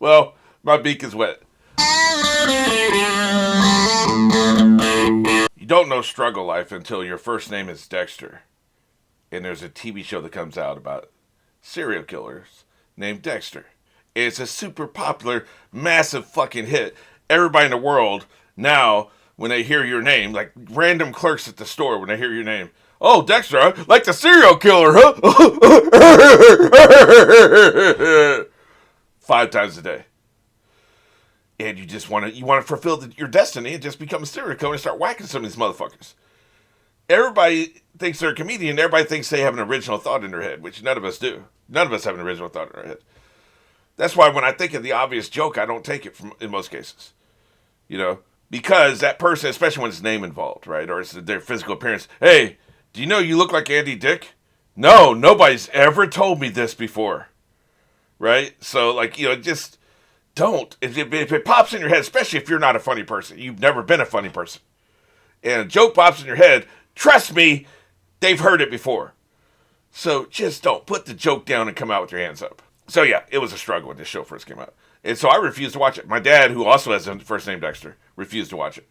Well, my beak is wet. You don't know struggle life until your first name is Dexter. And there's a TV show that comes out about serial killers named Dexter. It's a super popular, massive fucking hit. Everybody in the world now, when they hear your name, like random clerks at the store, when they hear your name, oh, Dexter, huh? Like the serial killer, huh? 5 times a day. And you just want to fulfill your destiny and just become a serial killer and start whacking some of these motherfuckers. Everybody thinks they're a comedian. Everybody thinks they have an original thought in their head, which none of us do. None of us have an original thought in our head. That's why when I think of the obvious joke, I don't take it in most cases. You know, because that person, especially when it's name involved, right, or it's their physical appearance. Hey, do you know you look like Andy Dick? No, nobody's ever told me this before, right? So, like, just don't. If it pops in your head, especially if you're not a funny person, you've never been a funny person, and a joke pops in your head, trust me, they've heard it before. So just don't. Put the joke down and come out with your hands up. So yeah, it was a struggle when this show first came out. And so I refused to watch it. My dad, who also has the first name Dexter, refused to watch it.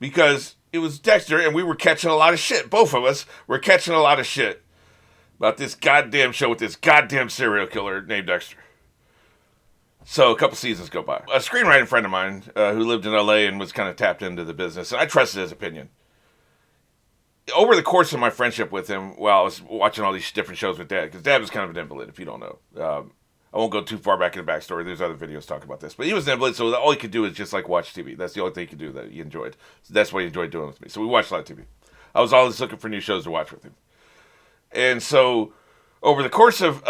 Because it was Dexter and we were catching a lot of shit. Both of us were catching a lot of shit about this goddamn show with this goddamn serial killer named Dexter. So a couple seasons go by. A screenwriting friend of mine who lived in LA and was kind of tapped into the business, and I trusted his opinion. Over the course of my friendship with him, while I was watching all these different shows with Dad, because Dad was kind of an invalid, if you don't know. I won't go too far back in the backstory. There's other videos talking about this. But he was an invalid, so all he could do is just, like, watch TV. That's the only thing he could do that he enjoyed. So that's what he enjoyed doing with me. So we watched a lot of TV. I was always looking for new shows to watch with him. And so over the course of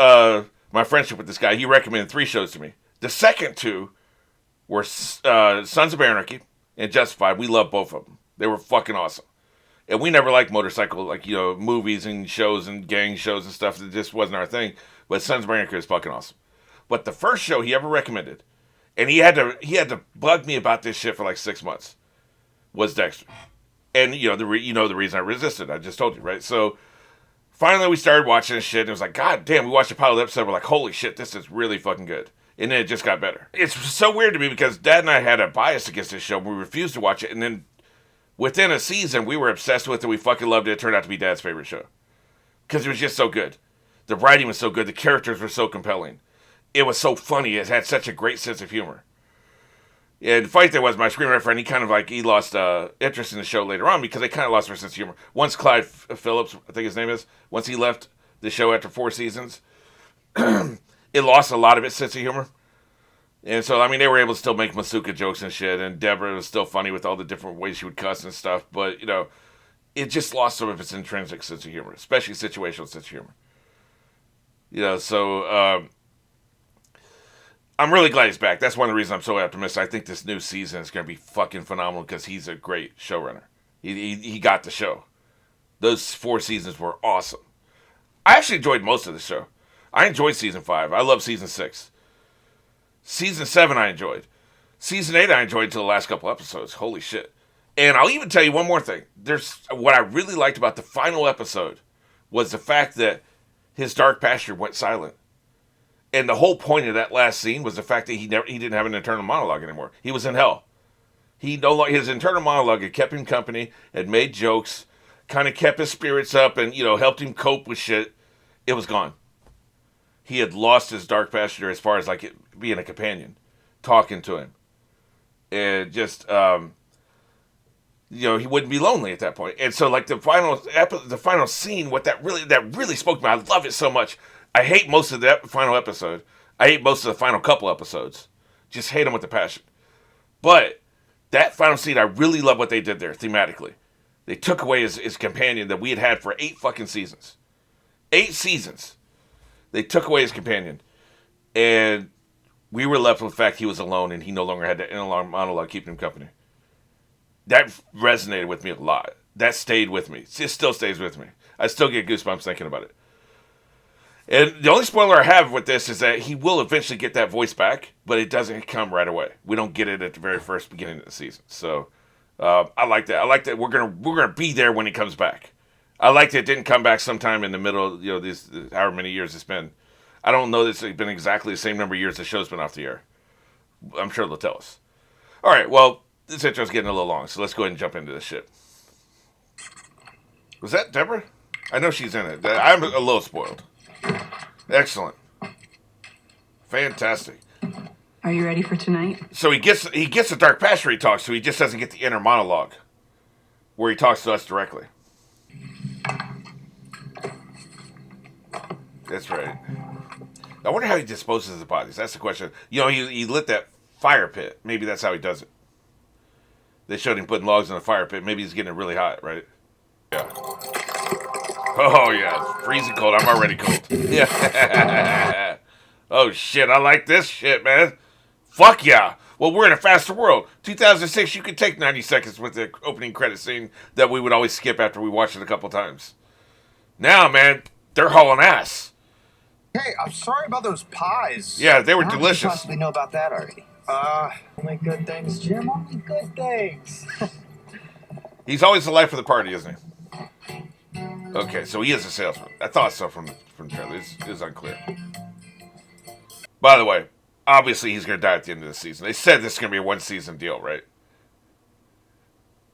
my friendship with this guy, he recommended 3 shows to me. The second 2 were Sons of Anarchy and Justified. We loved both of them. They were fucking awesome. And we never liked motorcycle, movies and shows and gang shows and stuff. It just wasn't our thing. But Sons of Anarchy was fucking awesome. But the first show he ever recommended, and he had to bug me about this shit for like 6 months, was Dexter. And the reason I resisted. I just told you, right? So finally we started watching this shit, and it was like, God damn, we watched a pilot episode. We're like, holy shit, this is really fucking good. And then it just got better. It's so weird to me because Dad and I had a bias against this show. We refused to watch it, and then within a season, we were obsessed with it. We fucking loved it. It turned out to be Dad's favorite show. Because it was just so good. The writing was so good. The characters were so compelling. It was so funny. It had such a great sense of humor. And the funny thing was, my screenwriter friend, he lost interest in the show later on because they kind of lost their sense of humor. Once Clyde Phillips, I think his name is, once he left the show after 4 seasons, it lost a lot of its sense of humor. And so, they were able to still make Masuka jokes and shit, and Deborah was still funny with all the different ways she would cuss and stuff, but, it just lost some of its intrinsic sense of humor, especially situational sense of humor. I'm really glad he's back. That's one of the reasons I'm so optimistic. I think this new season is going to be fucking phenomenal because he's a great showrunner. He got the show. Those 4 seasons were awesome. I actually enjoyed most of the show. I enjoyed season 5. I love season 6. Season 7 I enjoyed. Season 8 I enjoyed until the last couple episodes. Holy shit. And I'll even tell you one more thing. What I really liked about the final episode was the fact that his dark pasture went silent. And the whole point of that last scene was the fact that he didn't have an internal monologue anymore. He was in hell. His internal monologue had kept him company, had made jokes, kind of kept his spirits up and, helped him cope with shit. It was gone. He had lost his dark pasture as far as like being a companion, talking to him, and just he wouldn't be lonely at that point. And so like the final scene, that really spoke to me. I love it so much. I hate most of that final episode. I hate most of the final couple episodes. Just hate them with a passion. But that final scene, I really love what they did there thematically. They took away his companion that we had for 8 fucking seasons. 8 seasons. They took away his companion. And we were left with the fact he was alone and he no longer had that inner monologue keeping him company. That resonated with me a lot. That stayed with me. It still stays with me. I still get goosebumps thinking about it. And the only spoiler I have with this is that he will eventually get that voice back, but it doesn't come right away. We don't get it at the very first beginning of the season. So I like that. I like that we're gonna be there when he comes back. I like that it didn't come back sometime in the middle, these however many years it's been. I don't know that it's been exactly the same number of years the show's been off the air. I'm sure they'll tell us. All right, well, this intro's getting a little long, so let's go ahead and jump into this shit. Was that Deborah? I know she's in it. I'm a little spoiled. Excellent. Fantastic. Are you ready for tonight? So he gets the dark past where he talks, so he just doesn't get the inner monologue where he talks to us directly. That's right. I wonder how he disposes of the bodies. That's the question. You know, he lit that fire pit. Maybe that's how he does it. They showed him putting logs in the fire pit. Maybe he's getting it really hot, right? Yeah. Oh, yeah. It's freezing cold. I'm already cold. Yeah. Oh, shit. I like this shit, man. Fuck yeah. Well, we're in a faster world. 2006, you could take 90 seconds with the opening credit scene that we would always skip after we watched it a couple times. Now, man, they're hauling ass. Hey, I'm sorry about those pies. Yeah, they were How delicious. did you possibly know about that already? Only good things, Jim. Only good things. He's always the life of the party, isn't he? Okay, so he is a salesman. I thought so from the trailer. It was unclear. By the way, obviously he's going to die at the end of the season. They said this is going to be a one-season deal, right?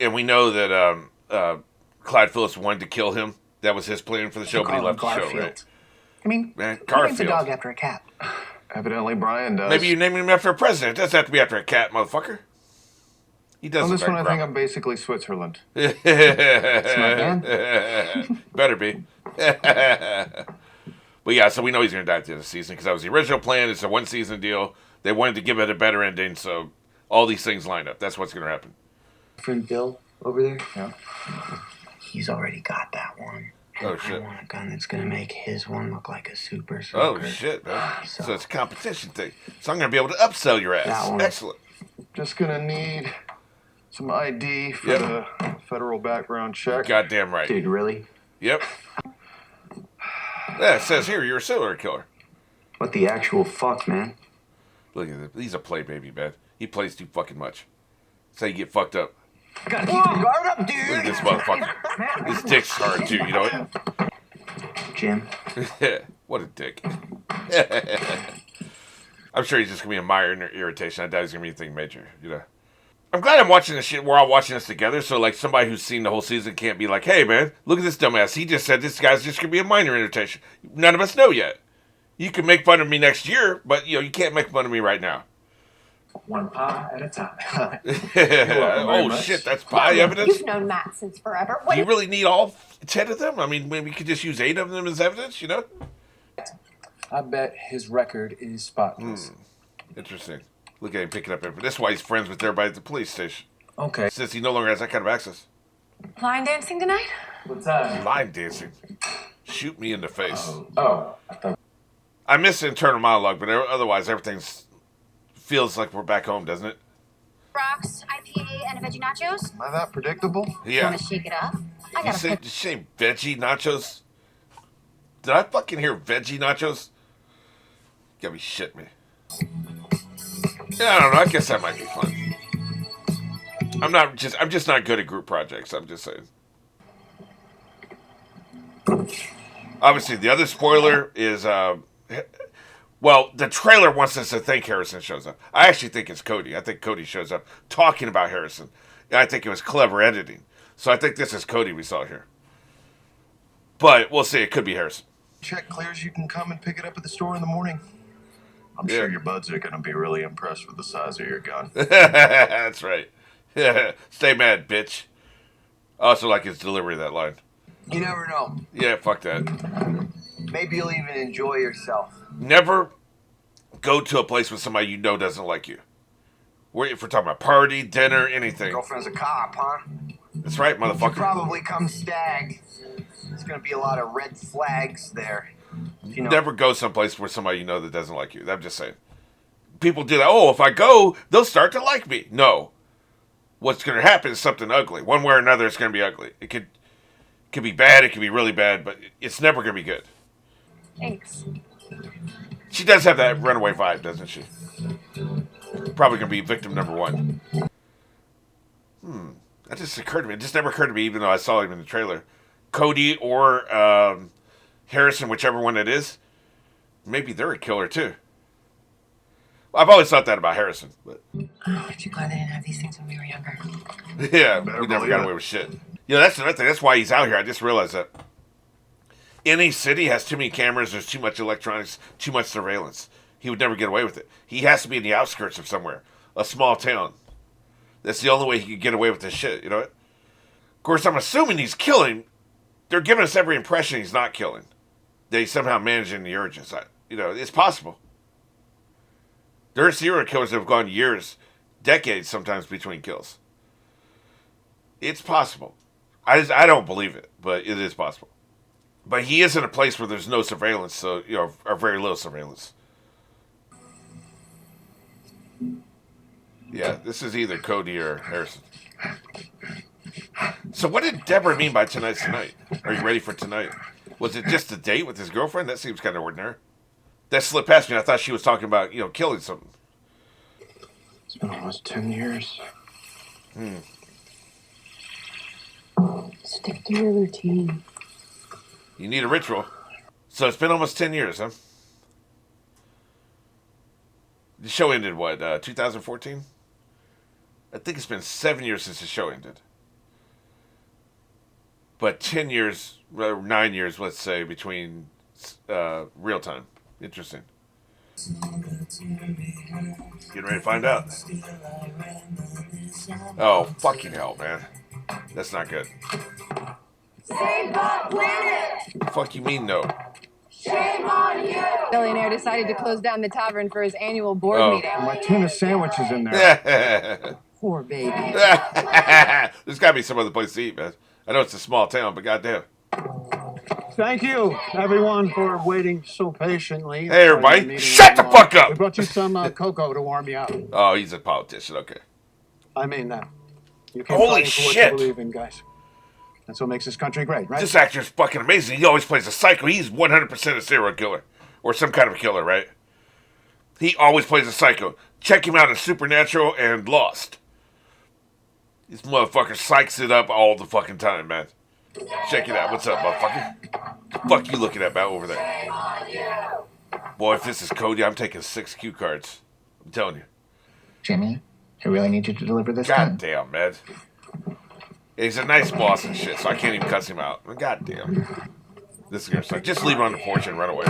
And we know that Clyde Phillips wanted to kill him. That was his plan for the show, but he left the show, right? I mean, Man, who names a Garfield. dog after a cat? Evidently, Brian does. Maybe you name him after a president. It doesn't have to be after a cat, motherfucker. He does. On this one, I think I'm I'm basically Switzerland. Smart man. Better be. But yeah, so we know he's going to die at the end of the season because that was the original plan. It's a one-season deal. They wanted to give it a better ending, so all these things line up. That's what's going to happen. Friend Bill over there? Yeah. He's already got that one. And Oh, shit. I want a gun that's gonna make his one look like a super Oh, soaker. shit, man. So- So it's a competition thing. So I'm going to be able to upsell your ass. That one. Excellent. Just gonna need some ID for Yep. the federal background check. Goddamn right. Dude, really? Yep. Yeah, it says here you're a serial killer. What the actual fuck, man? Look at this. He's a play baby, man. He plays too fucking much. That's how you get fucked up. Gotta keep your guard up, Look dude! at this motherfucker. His dick's hard, too, you know Jim, it? What a dick. I'm sure he's just going to be a minor irritation. I doubt he's going to be anything major, you know? I'm glad I'm watching this shit. We're all watching this together, so, like, somebody who's seen the whole season can't be like, hey, man, look at this dumbass. He just said this guy's just going to be a minor irritation. None of us know yet. You can make fun of me next year, but, you know, you can't make fun of me right now. One pie at a time. Oh, much. shit, that's pie evidence? You've known Matt since forever. Do you really need all 10 of them? I mean, maybe we could just use 8 of them as evidence, you know? I bet his record is spotless. Interesting. Look at him picking up everything. That's why he's friends with everybody at the police station. Okay. Since he no longer has that kind of access. line dancing tonight? What time? Line dancing. Shoot me in the face. Oh, I thought. I miss the internal monologue, but otherwise everything feels like we're back home, doesn't it? Rocks, IPA, and a veggie nachos. Am I that predictable? Yeah. Want to shake it up? I You got a say, pick. did you say veggie nachos? Did I fucking hear veggie nachos? You gotta be shitting me. Yeah, I don't know. I guess that might be fun. I'm just not good at group projects. I'm just saying. Obviously, the other spoiler is, well, the trailer wants us to think Harrison shows up. I actually think it's Cody. I think Cody shows up talking about Harrison. I think it was clever editing. So I think this is Cody we saw here. But we'll see. It could be Harrison. Check clears, you can come and pick it up at the store in the morning. I'm Yeah. sure your buds are gonna be really impressed with the size of your gun. That's right. Stay mad, bitch. I also like his delivery of that line. you never know. Yeah, fuck that. Maybe you'll even enjoy yourself. Never go to a place with somebody you know doesn't like you. If we're talking about party, dinner, anything. Girlfriend's a cop, huh? That's right, Should motherfucker. probably come stag. There's gonna be a lot of red flags there. You know, Never go someplace where somebody you know that doesn't like you. I'm just saying. People do that. Oh, if I go, they'll start to like me. No. What's going to happen is something ugly. One way or another, it's going to be ugly. It could be bad. It could be really bad, but it's never going to be good. Thanks. She does have that runaway vibe, doesn't she? Probably going to be victim number 1. That just occurred to me. It just never occurred to me, even though I saw him in the trailer. Cody or Harrison, whichever one it is, maybe they're a killer too. I've always thought that about Harrison, but Aren't you glad they didn't have these things when we were younger? yeah, Better we never believe got it. away with shit. You know, that's another thing. That's why he's out here. I just realized that any city has too many cameras. There's too much electronics, too much surveillance. He would never get away with it. He has to be in the outskirts of somewhere, a small town. That's the only way he could get away with this shit. You know what? Of course, I'm assuming he's killing. They're giving us every impression he's not killing. That he's somehow managing the urges. You know, it's possible. There are serial killers that have gone years, decades sometimes between kills. It's possible. I don't believe it, but it is possible. But he is in a place where there's no surveillance, so, you know, or very little surveillance. Yeah, this is either Cody or Harrison. So what did Deborah mean by tonight's tonight? Are you ready for tonight? Was it just a date with his girlfriend? That seems kind of ordinary. That slipped past me. I thought she was talking about, you know, killing something. It's been almost 10 years. Stick to your routine. You need a ritual. So it's been almost 10 years, huh? The show ended, what, 2014? I think it's been 7 years since the show ended. But 10 years, 9 years, let's say, between real time. Interesting. Getting ready to find out. Oh, fucking hell, man. That's not good. Save the planet! Fuck you mean no? Shame on you! Billionaire decided to close down the tavern for his annual board Oh. meeting. My tuna sandwich is in there. There's Poor baby. got to be some other place to eat, man. I know it's a small town, but goddamn. Thank you, everyone, for waiting so patiently. Hey, everybody. Shut the fuck up! We brought you some cocoa to warm you up. Oh, he's a politician. Okay. I mean that. You keep Holy fighting for what shit. you believe in, guys. That's what makes this country great, right? This actor's fucking amazing. He always plays a psycho. He's 100% a serial killer. Or some kind of killer, right? He always plays a psycho. Check him out in Supernatural and Lost. This motherfucker psychs it up all the fucking time, man. Check it out. What's up, motherfucker? The fuck you looking at, man, over there? Boy, if this is Cody, I'm taking 6 cue cards. I'm telling you. Jimmy, I really need you to deliver this. God damn, man. He's a nice boss and shit, so I can't even cuss him out. God damn. This is gonna suck. Just leave him on the porch and run away.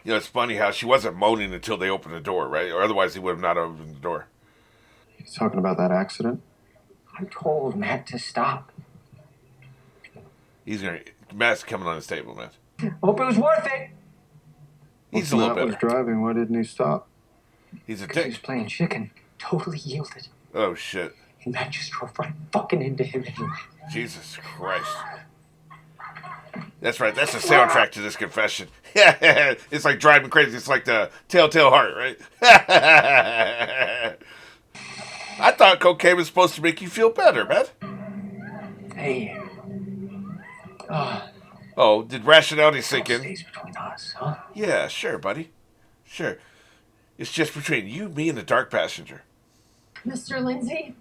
You know, it's funny how she wasn't moaning until they opened the door, right? Or otherwise he would have not opened the door. He's talking about that accident. I told Matt to stop. Matt's coming on his table, man. Hope it was worth it. He's a little Matt was better. driving. Why didn't he stop? He's a Because he was dick. playing chicken. Totally yielded. Oh, shit. And Matt just drove right fucking into him anyway. Jesus Christ. That's right. That's the soundtrack to this confession. It's like driving crazy. It's like the Telltale Heart, right? I thought cocaine was supposed to make you feel better, man. Hey. Oh, did rationality sink in? Stays between us, huh? Yeah, sure, buddy. Sure. It's just between you, me, and the dark passenger. Mr. Lindsay,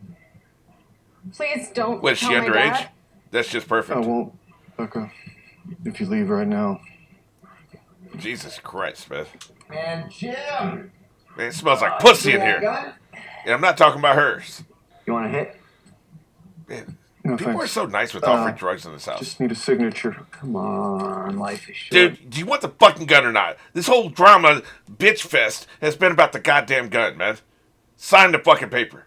please don't. What, is she tell my underage? dad. That's just I perfect. won't, Becca. If you leave right now. Jesus Christ, man. And Jim. Man, it smells like pussy in here. And I'm not talking about hers. You want a hit? Man, No, people thanks. are so nice with offering drugs in this house. Just need a signature. Come on, life is short. Dude, do you want the fucking gun or not? This whole drama, bitch fest, has been about the goddamn gun, man. Sign the fucking paper.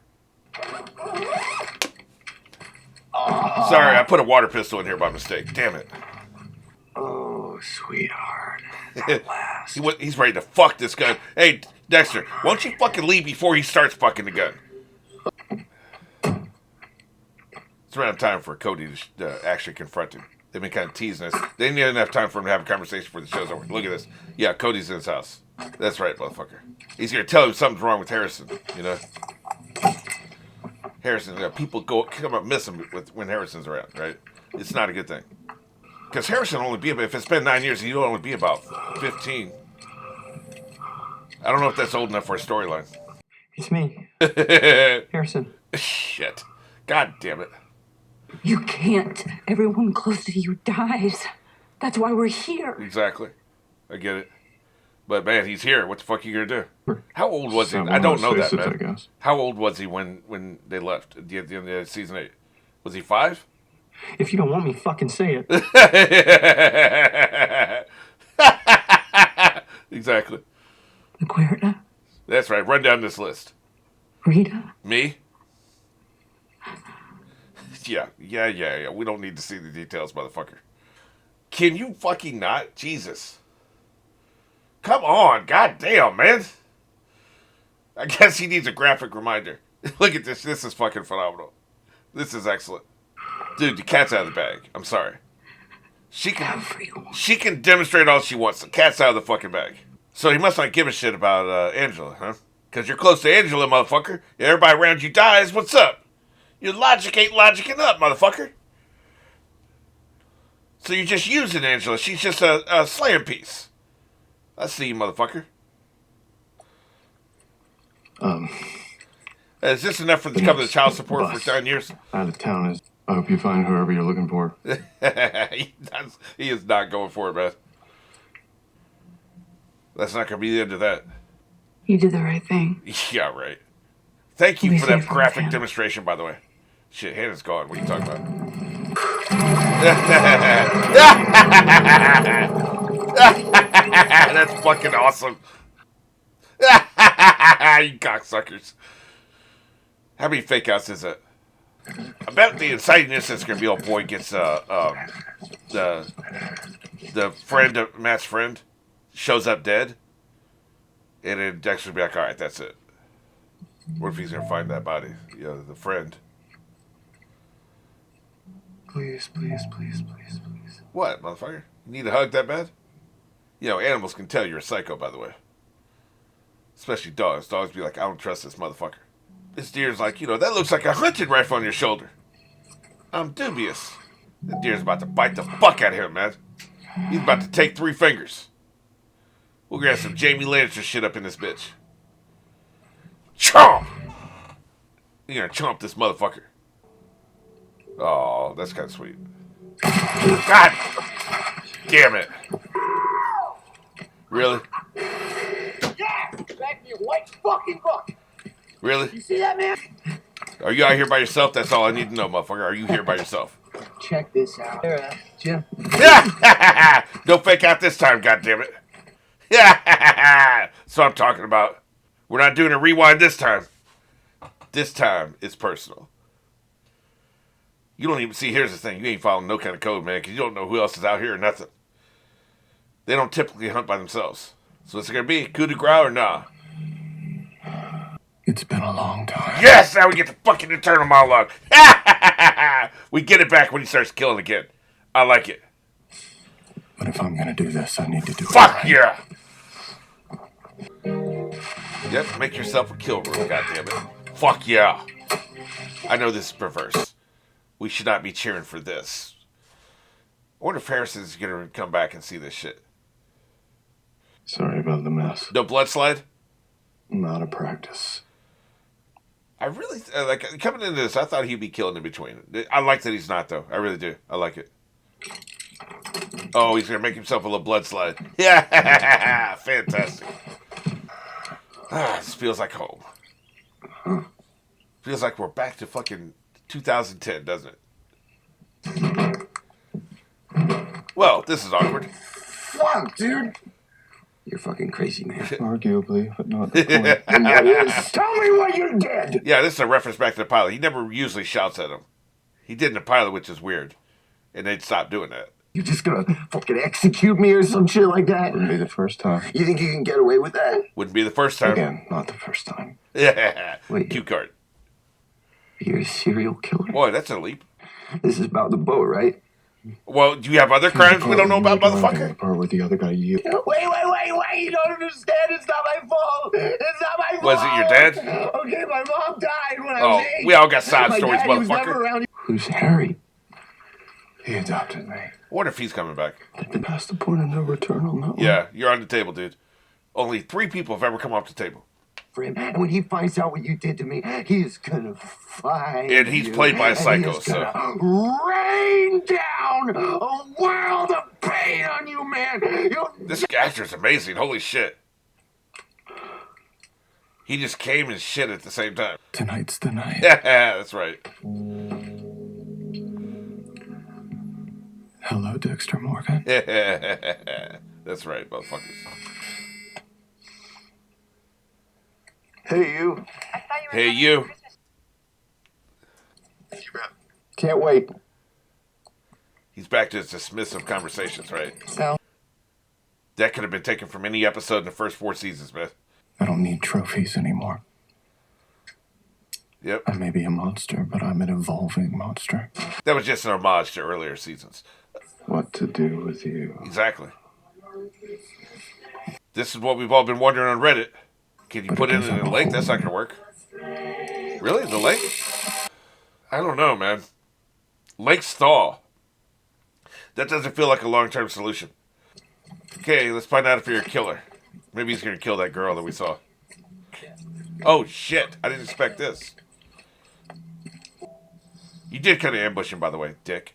Sorry, I put a water pistol in here by mistake. Damn it. Oh, sweetheart. He's ready to fuck this gun. Hey, Dexter, why don't you fucking leave before he starts fucking the gun? It's around time for Cody to actually confront him. They've been kind of teasing us. They didn't have enough time for him to have a conversation before the show's over. Look at this. Yeah, Cody's in his house. That's right, motherfucker. He's going to tell him something's wrong with Harrison, you know? Harrison, people come up missing when Harrison's around, right? It's not a good thing. Because Harrison only be about, if it's been 9 years, he'd only be about 15. I don't know if that's old enough for a storyline. It's me, Harrison. Shit. God damn it. You can't. Everyone close to you dies. That's why we're here. Exactly. I get it. But man, he's here. What the fuck are you gonna do? How old was he? I don't know that, man. I guess. How old was he when they left at the end of season 8? Was he 5? If you don't want me, fucking say it. Exactly. Aquarita? That's right. Run down this list. Rita? Me? Yeah. We don't need to see the details, motherfucker. Can you fucking not? Jesus. Come on. God damn, man. I guess he needs a graphic reminder. Look at this. This is fucking phenomenal. This is excellent. Dude, the cat's out of the bag. I'm sorry. She can demonstrate all she wants. The cat's out of the fucking bag. So he must not give a shit about Angela, huh? Because you're close to Angela, motherfucker. Everybody around you dies. What's up? Your logic ain't logicking up, motherfucker. So you're just using Angela. She's just a slaying piece. I see you, motherfucker. Is this enough for to cover the child support for 9 years? Out of town is. I hope you find whoever you're looking for. He is not going for it, man. That's not going to be the end of that. You did the right thing. Yeah, right. Thank you for that graphic demonstration, by the way. Shit, Hannah's gone. What are you talking about? That's fucking awesome. You cocksuckers. How many fake outs is it? I bet the inciting incident is going to be old boy gets the friend of Matt's friend shows up dead, and then Dexter will be like, all right, that's it. What if he's going to find that body? You know, the friend. Please. What, motherfucker? You need a hug that bad? You know, animals can tell you're a psycho, by the way. Especially dogs. Dogs be like, I don't trust this motherfucker. This deer's like, you know, that looks like a hunting rifle on your shoulder. I'm dubious. The deer's about to bite the fuck out of him, man. He's about to take 3 fingers. We'll get some Jamie Lannister shit up in this bitch. Chomp! You're gonna chomp this motherfucker. Oh, that's kind of sweet. God damn it. Really? Yeah! Back to your white fucking book! Really? You see that, man? Are you out here by yourself? That's all I need to know, motherfucker. Are you here by yourself? Check this out. Here, Jim. No fake out this time, goddammit. That's what I'm talking about. We're not doing a rewind this time. This time, it's personal. You don't even see, here's the thing. You ain't following no kind of code, man, because you don't know who else is out here or nothing. They don't typically hunt by themselves. So what's it going to be? Coup de grace or nah? It's been a long time. Yes! Now we get the fucking internal monologue. We get it back when he starts killing again. I like it. But if I'm gonna do this, I need to do it Fuck right. yeah! Yep, make yourself a kill room, goddammit. Fuck yeah! I know this is perverse. We should not be cheering for this. I wonder if Harrison's gonna come back and see this shit. Sorry about the mess. No blood slide? I'm out of practice. I really, like, coming into this, I thought he'd be killing in between. I like that he's not, though. I really do. I like it. Oh, he's going to make himself a little blood slide. Yeah! Fantastic. This feels like home. Feels like we're back to fucking 2010, doesn't it? Well, this is awkward. Fuck, dude! You're fucking crazy, man. Arguably, but not the point. And what is? Tell me what you did! Yeah, this is a reference back to the pilot. He never usually shouts at him. He did in the pilot, which is weird. And they'd stop doing that. You just gonna fucking execute me or some shit like that? Wouldn't be the first time. You think you can get away with that? Wouldn't be the first time. Again, not the first time. Yeah. Wait. Cue card. You're a serial killer? Boy, that's a leap. This is about the boat, right? Well, do you have other crimes we don't know about, motherfucker? The part where the other guy you. Wait! You don't understand. It's not my fault. It's not my fault. Was it your dad? Okay, my mom died when I was 8. We all got side My stories, dad, he was never motherfucker. around. Who's Harry? He adopted me. I wonder if he's coming back. I've been past the point of no return on that one. Yeah, you're on the table, dude. Only 3 people have ever come off the table. For him. And when he finds out what you did to me, he's gonna find And he's you, played by a and psycho, he's so. gonna rain down a world of pain weight on you, man. This actor's amazing. Holy shit. He just came and shit at the same time. Tonight's the night. Yeah, that's right. Hello, Dexter Morgan. That's right, motherfuckers. Hey, you. Hey, you. Can't wait. He's back to his dismissive conversations, right? So, That could have been taken from any episode in the first 4 seasons, man. I don't need trophies anymore. Yep. I may be a monster, but I'm an evolving monster. That was just an homage to earlier seasons. What to do with you? Exactly. This is what we've all been wondering on Reddit. Can you put it in a link? That's not going to work. Really? The link? I don't know, man. Link stall. That doesn't feel like a long-term solution. Okay, let's find out if you're a killer. Maybe he's going to kill that girl that we saw. Oh, shit. I didn't expect this. You did kind of ambush him, by the way, dick.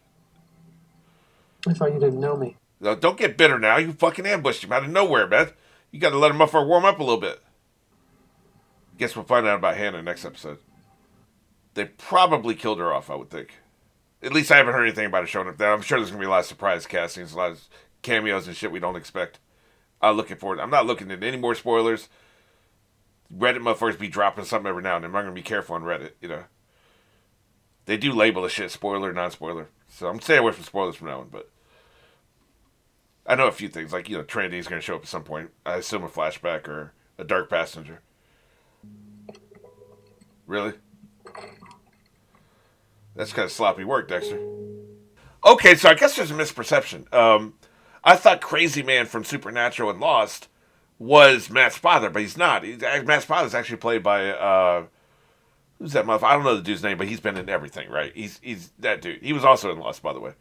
I thought you didn't know me. No, don't get bitter now. You fucking ambushed him out of nowhere, man. You got to let him warm up a little bit. Guess we'll find out about Hannah next episode. They probably killed her off, I would think. At least I haven't heard anything about it showing up there. I'm sure there's going to be a lot of surprise castings, a lot of cameos and shit we don't expect. I'm looking forward. I'm not looking at any more spoilers. Reddit motherfuckers be dropping something every now and then. I'm going to be careful on Reddit, you know. They do label the shit spoiler, non-spoiler. So I'm staying away from spoilers from now on, but I know a few things. Like, you know, Trinity's going to show up at some point. I assume a flashback or a dark passenger. Really? That's kind of sloppy work, Dexter. Okay, so I guess there's a misperception. I thought Crazy Man from Supernatural and Lost was Matt's father, but he's not. Matt's father's actually played by, who's that motherfucker? I don't know the dude's name, but he's been in everything, right? He's that dude. He was also in Lost, by the way.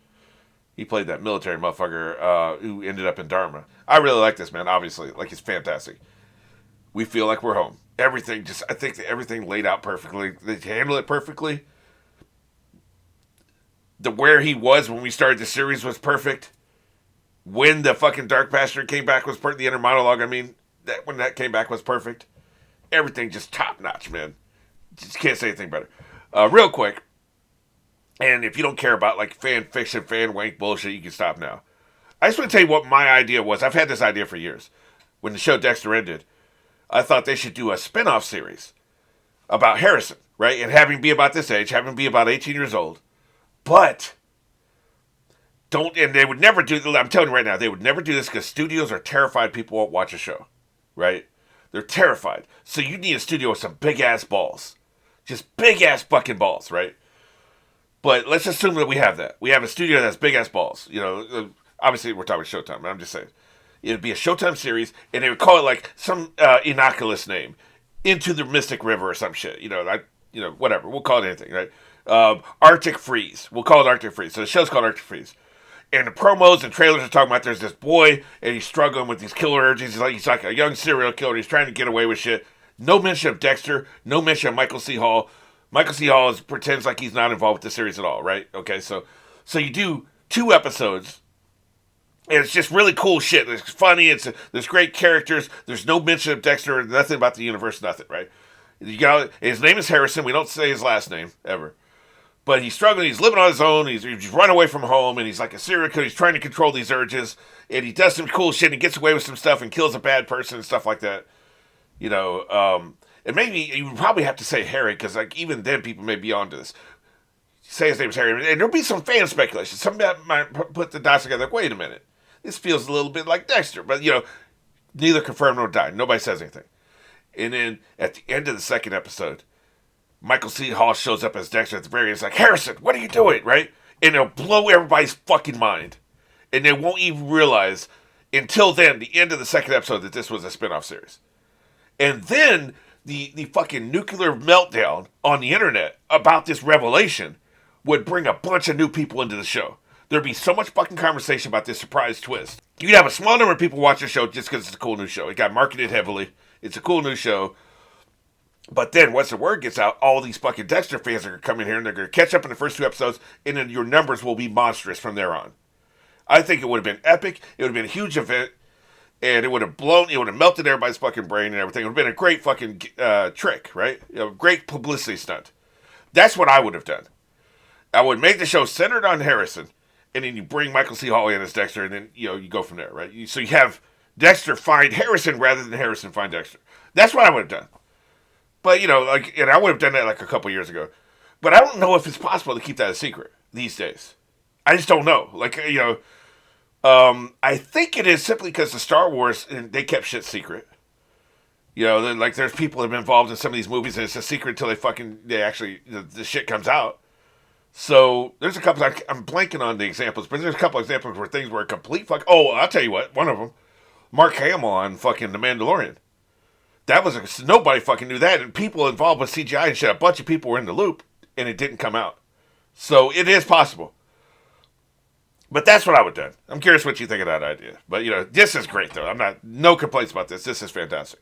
He played that military motherfucker who ended up in Dharma. I really like this, man, obviously. Like, he's fantastic. We feel like we're home. Everything, I think that everything laid out perfectly. They handle it perfectly. Where he was when we started the series was perfect. When the fucking Dark Passenger came back was perfect. The inner monologue, I mean, when that came back was perfect. Everything just top notch, man. Just can't say anything better. Real quick, and if you don't care about like fan fiction, fan wank bullshit, you can stop now. I just want to tell you what my idea was. I've had this idea for years. When the show Dexter ended, I thought they should do a spin-off series about Harrison, right? And have him be about this age, have him be about 18 years old. But and they would never do, I'm telling you right now, they would never do this because studios are terrified people won't watch a show, right? They're terrified. So you need a studio with some big-ass balls. Just big-ass fucking balls, right? But let's assume that we have that. We have a studio that has big-ass balls. You know, obviously we're talking Showtime, but I'm just saying. It would be a Showtime series, and they would call it like some innocuous name. Into the Mystic River or some shit. You know, whatever. We'll call it anything, right? Arctic Freeze. We'll call it Arctic Freeze. So the show's called Arctic Freeze. And the promos and trailers are talking about there's this boy and he's struggling with these killer urges. He's like a young serial killer. He's trying to get away with shit. No mention of Dexter. No mention of Michael C. Hall. Michael C. Hall pretends like he's not involved with the series at all, right? Okay, so you do 2 episodes. And it's just really cool shit. It's funny. There's great characters. There's no mention of Dexter. Nothing about the universe. Nothing, right? His name is Harrison. We don't say his last name ever. But he's struggling. He's living on his own. He's run away from home, and he's like a serial killer. He's trying to control these urges, and he does some cool shit. And he gets away with some stuff and kills a bad person and stuff like that. You know, and maybe you would probably have to say Harry because like even then people may be onto this. Say his name is Harry, and there'll be some fan speculation. Somebody might put the dots together. Like, wait a minute, this feels a little bit like Dexter, but you know, neither confirmed nor denied. Nobody says anything. And then at the end of the second episode, Michael C. Hall shows up as Dexter at the very end. It's like, Harrison, what are you doing, right? And it'll blow everybody's fucking mind. And they won't even realize until then, the end of the second episode, that this was a spin-off series. And then the fucking nuclear meltdown on the internet about this revelation would bring a bunch of new people into the show. There'd be so much fucking conversation about this surprise twist. You'd have a small number of people watch the show just because it's a cool new show. It got marketed heavily. It's a cool new show. But then once the word gets out, all these fucking Dexter fans are going to come in here and they're going to catch up in the first 2 episodes, and then your numbers will be monstrous from there on. I think it would have been epic. It would have been a huge event, and it would have melted everybody's fucking brain and everything. It would have been a great fucking trick, right? Great publicity stunt. That's what I would have done. I would make the show centered on Harrison, and then you bring Michael C. Hall in as Dexter, and then you go from there, right? So you have Dexter find Harrison rather than Harrison find Dexter. That's what I would have done. But and I would have done that like a couple years ago. But I don't know if it's possible to keep that a secret these days. I just don't know. I think it is simply because the Star Wars, and they kept shit secret. There's people that have been involved in some of these movies, and it's a secret until the shit comes out. So there's a couple. I'm blanking on the examples, but there's a couple examples where things were a complete fuck. Oh, I'll tell you what. One of them, Mark Hamill on fucking The Mandalorian. That was nobody fucking knew that, and people involved with CGI and shit. A bunch of people were in the loop, and it didn't come out. So it is possible. But that's what I would have done. I'm curious what you think of that idea. But this is great though. No complaints about this. This is fantastic.